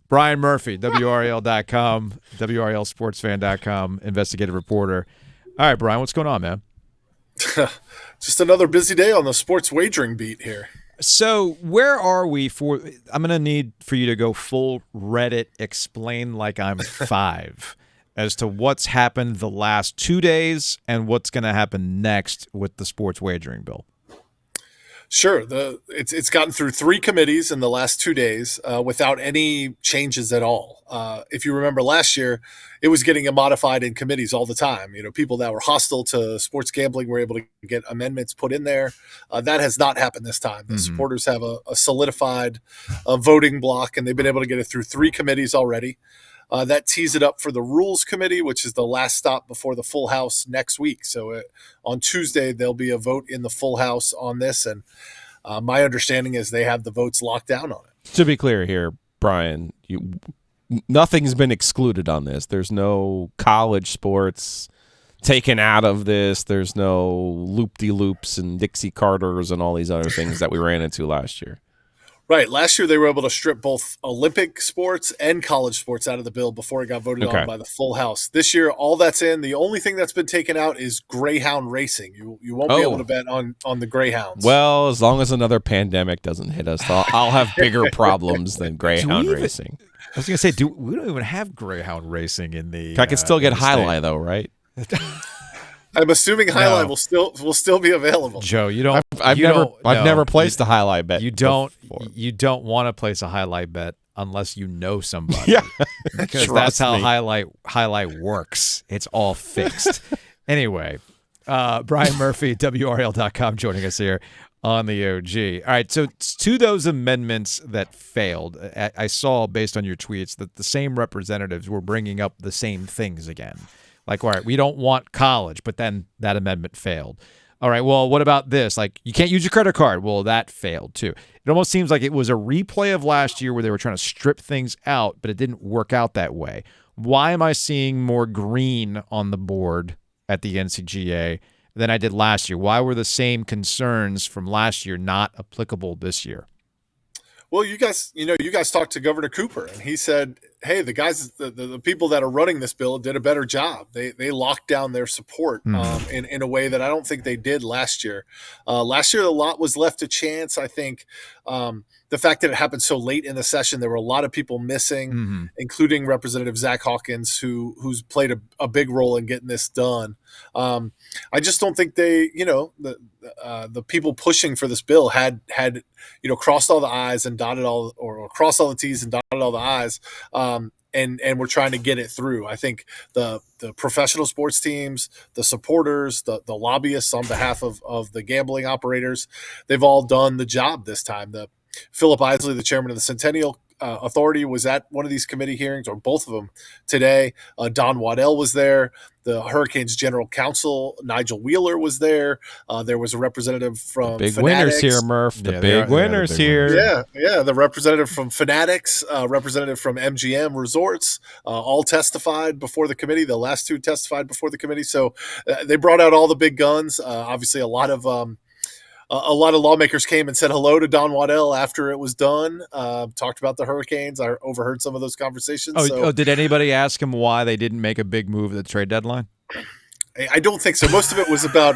Brian Murphy, WRAL.com, WRALSportsFan.com, investigative reporter. All right, Brian, what's going on, man? Just another busy day on the sports wagering beat here. So where are we for – I'm going to need for you to go full Reddit explain like I'm 5 as to what's happened the last 2 days and what's going to happen next with the sports wagering bill. Sure. It's gotten through 3 committees in the last 2 days without any changes at all. If you remember last year, it was getting modified in committees all the time. People that were hostile to sports gambling were able to get amendments put in there. That has not happened this time. The supporters have a solidified voting block, and they've been able to get it through 3 committees already. That tees it up for the Rules Committee, which is the last stop before the full House next week. So on Tuesday, there'll be a vote in the full House on this. And my understanding is they have the votes locked down on it. To be clear here, Brian, nothing's been excluded on this. There's no college sports taken out of this. There's no loop-de-loops and Dixie Carters and all these other things that we ran into last year. Right. Last year, they were able to strip both Olympic sports and college sports out of the bill before it got voted on by the full House. This year, all that's in. The only thing that's been taken out is Greyhound racing. You won't be able to bet on the Greyhounds. Well, as long as another pandemic doesn't hit us, I'll have bigger problems than Greyhound racing. I was going to say, we don't even have Greyhound racing in the. I can still get Highlight though, right? I'm assuming Highlight will still be available. Joe, you don't. I've never placed a Highlight bet. You don't want to place a Highlight bet unless you know somebody. Yeah, because that's how Highlight works. It's all fixed. Anyway, Brian Murphy, WRL.com, joining us here on the OG. All right, so to those amendments that failed, I saw based on your tweets that the same representatives were bringing up the same things again. Like, all right, we don't want college, but then that amendment failed. All right, well, what about this? Like, you can't use your credit card. Well, that failed too. It almost seems like it was a replay of last year where they were trying to strip things out, but it didn't work out that way. Why am I seeing more green on the board at the NCGA than I did last year? Why were the same concerns from last year not applicable this year? Well, you guys talked to Governor Cooper, and he said, hey, the guys, the people that are running this bill did a better job. They locked down their support in a way that I don't think they did last year. Last year, a lot was left to chance. I think the fact that it happened so late in the session, there were a lot of people missing, including Representative Zach Hawkins, who's played a big role in getting this done. I just don't think the people pushing for this bill had crossed all the I's and dotted all, or crossed all the T's and dotted all the I's. And we're trying to get it through. I think the professional sports teams, the supporters, the lobbyists on behalf of the gambling operators, they've all done the job this time. Philip Isley, the chairman of the Centennial Authority, was at one of these committee hearings, or both of them, today. Don Waddell was there. The Hurricanes General Counsel, Nigel Wheeler, was there. There was a representative from big Fanatics. Winners here, Murph. The big winners here. Yeah. The representative from Fanatics, representative from MGM Resorts, all testified before the committee. The last 2 testified before the committee. So they brought out all the big guns. Obviously, a lot of lawmakers came and said hello to Don Waddell after it was done. Talked about the Hurricanes. I overheard some of those conversations. Did anybody ask him why they didn't make a big move at the trade deadline? I don't think so. Most of it was about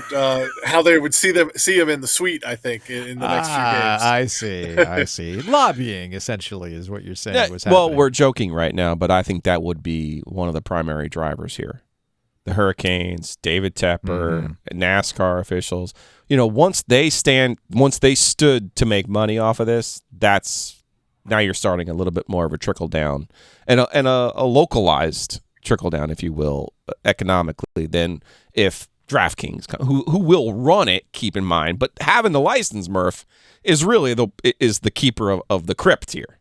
how they would see him in the suite, I think, in the next few games. I see. Lobbying, essentially, is what you're saying was happening. Well, we're joking right now, but I think that would be one of the primary drivers here. The Hurricanes, David Tepper, NASCAR officials. Once they stood to make money off of this, now you're starting a little bit more of a trickle down and a localized trickle down, if you will, economically, than if DraftKings, who will run it, keep in mind, but having the license, Murph, is really the keeper of the crypt here.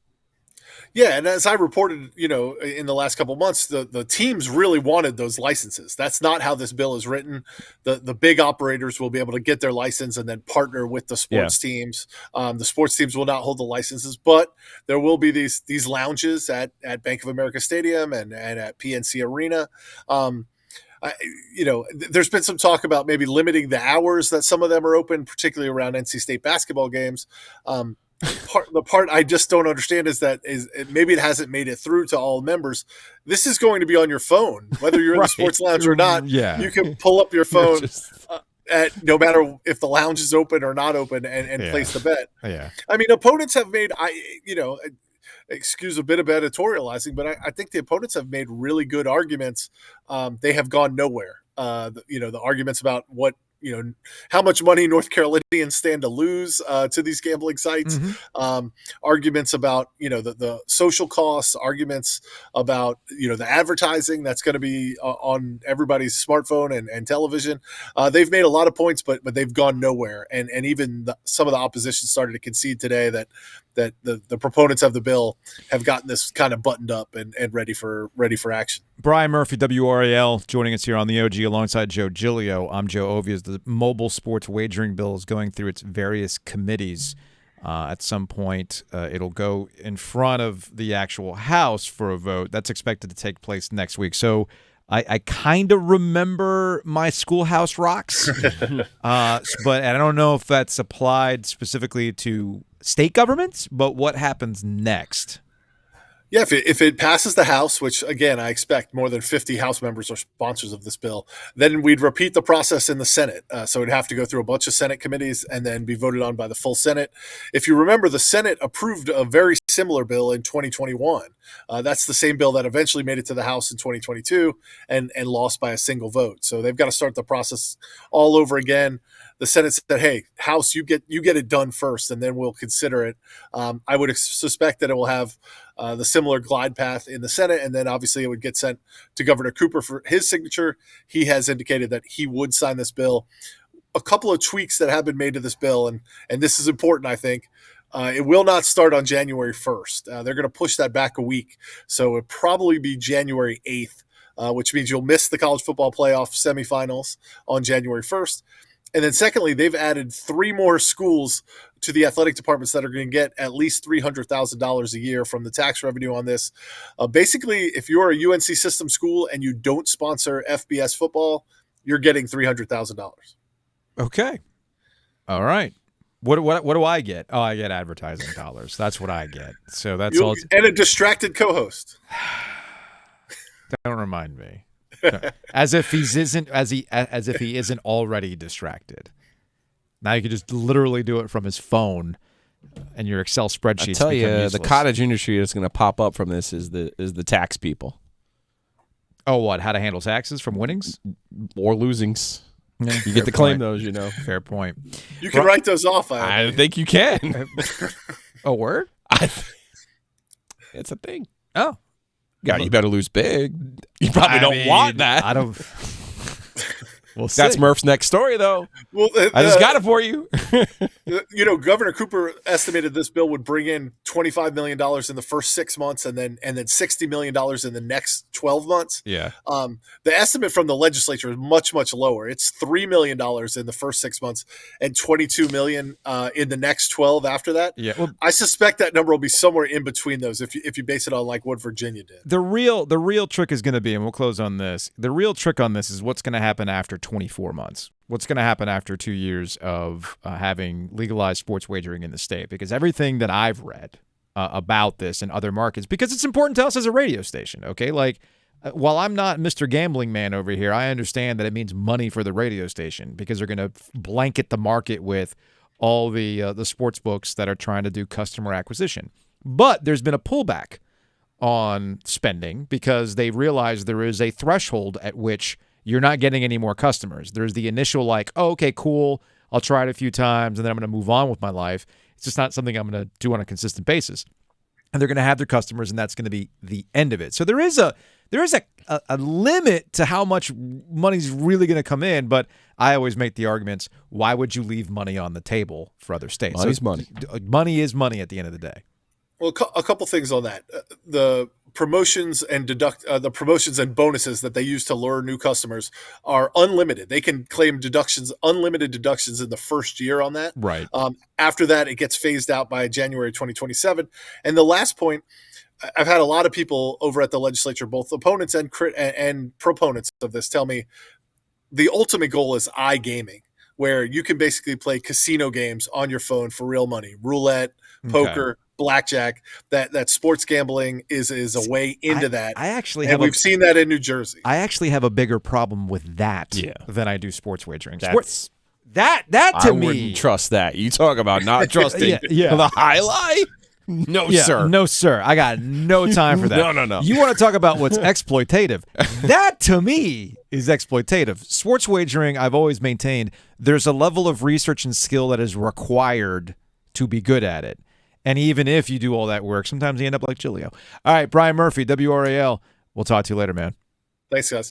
Yeah, and as I reported, in the last couple of months, the teams really wanted those licenses. That's not how this bill is written. The big operators will be able to get their license and then partner with the sports teams. The sports teams will not hold the licenses, but there will be these lounges at Bank of America Stadium and at PNC Arena. There's been some talk about maybe limiting the hours that some of them are open, particularly around NC State basketball games. The part I just don't understand is that maybe it hasn't made it through to all members. This is going to be on your phone, whether you're in the sports lounge or not. Yeah. You can pull up your phone at no matter if the lounge is open or not open and place the bet. Yeah. I mean, opponents have made, excuse a bit of editorializing, but I think the opponents have made really good arguments. They have gone nowhere. The arguments about how much money North Carolinians stand to lose to these gambling sites, arguments about, the social costs, arguments about, the advertising that's going to be on everybody's smartphone and television. They've made a lot of points, but they've gone nowhere. And even some of the opposition started to concede today that the proponents of the bill have gotten this kind of buttoned up and ready for action. Brian Murphy, WRAL, joining us here on the OG alongside Joe Giglio. I'm Joe Ovias. The mobile sports wagering bill is going through its various committees. At some point, it'll go in front of the actual House for a vote. That's expected to take place next week. So I kind of remember my Schoolhouse Rocks, but I don't know if that's applied specifically to state governments, but what happens next? Yeah, if it passes the House, which, again, I expect more than 50 House members are sponsors of this bill, then we'd repeat the process in the Senate. So it'd have to go through a bunch of Senate committees and then be voted on by the full Senate. If you remember, the Senate approved a very similar bill in 2021. That's the same bill that eventually made it to the House in 2022 and lost by a single vote. So they've got to start the process all over again. The Senate said, "Hey, House, you get it done first, and then we'll consider it." I would suspect that it will have the similar glide path in the Senate, and then obviously it would get sent to Governor Cooper for his signature. He has indicated that he would sign this bill. A couple of tweaks that have been made to this bill, and this is important, I think. It will not start on January 1st. They're going to push that back a week, so it would probably be January 8th, which means you'll miss the college football playoff semifinals on January 1st. And then secondly, they've added 3 more schools to the athletic departments that are going to get at least $300,000 a year from the tax revenue on this. Basically, if you're a UNC system school and you don't sponsor FBS football, you're getting $300,000. Okay. All right. What do I get? Oh, I get advertising dollars. That's what I get. So that's all. And a distracted co-host. Don't remind me. As if he isn't already distracted. Now you can just literally do it from his phone, and your Excel spreadsheets. I tell you, useless. The cottage industry that's going to pop up from this is the tax people. Oh, what? How to handle taxes from winnings or losings? Yeah, you get to claim those, Fair point. You can write those off. I think you can. A word? It's a thing. Oh. Yeah, you better lose big. You probably don't want that. I don't. We'll see. That's Murph's next story, though. Well, I just got it for you. Governor Cooper estimated this bill would bring in $25 million in the first 6 months and then $60 million in the next 12 months. Yeah. The estimate from the legislature is much, much lower. It's $3 million in the first 6 months and $22 million in the next 12 after that. Yeah. Well, I suspect that number will be somewhere in between those if you base it on like what Virginia did. The real trick is going to be, and we'll close on this, the real trick on this is what's going to happen after 24 months. What's going to happen after 2 years of having legalized sports wagering in the state? Because everything that I've read about this in other markets, because it's important to us as a radio station, okay? Like, while I'm not Mr. Gambling Man over here, I understand that it means money for the radio station because they're going to blanket the market with all the sports books that are trying to do customer acquisition. But there's been a pullback on spending because they realize there is a threshold at which you're not getting any more customers. There's the initial like, oh, okay, cool, I'll try it a few times, and then I'm going to move on with my life. It's just not something I'm going to do on a consistent basis. And they're going to have their customers, and that's going to be the end of it. So there is a limit to how much money's really going to come in, but I always make the arguments, why would you leave money on the table for other states? Money's money. Money is money at the end of the day. Well, a couple things on that. The promotions and the promotions and bonuses that they use to lure new customers are unlimited. They can claim unlimited deductions in the first year on that. Right. After that, it gets phased out by January 2027. And the last point, I've had a lot of people over at the legislature, both opponents and proponents of this, tell me the ultimate goal is iGaming, where you can basically play casino games on your phone for real money, roulette, poker, blackjack. That sports gambling is a way into that. I actually and we've seen that in New Jersey. I actually have a bigger problem with that than I do sports wagering. That to me, I wouldn't trust that. You talk about not trusting the highlight? No, sir. No, sir. I got no time for that. No. You want to talk about what's exploitative? That, to me, is exploitative. Sports wagering, I've always maintained, there's a level of research and skill that is required to be good at it. And even if you do all that work, sometimes you end up like Giglio. All right, Brian Murphy, WRAL. We'll talk to you later, man. Thanks, guys.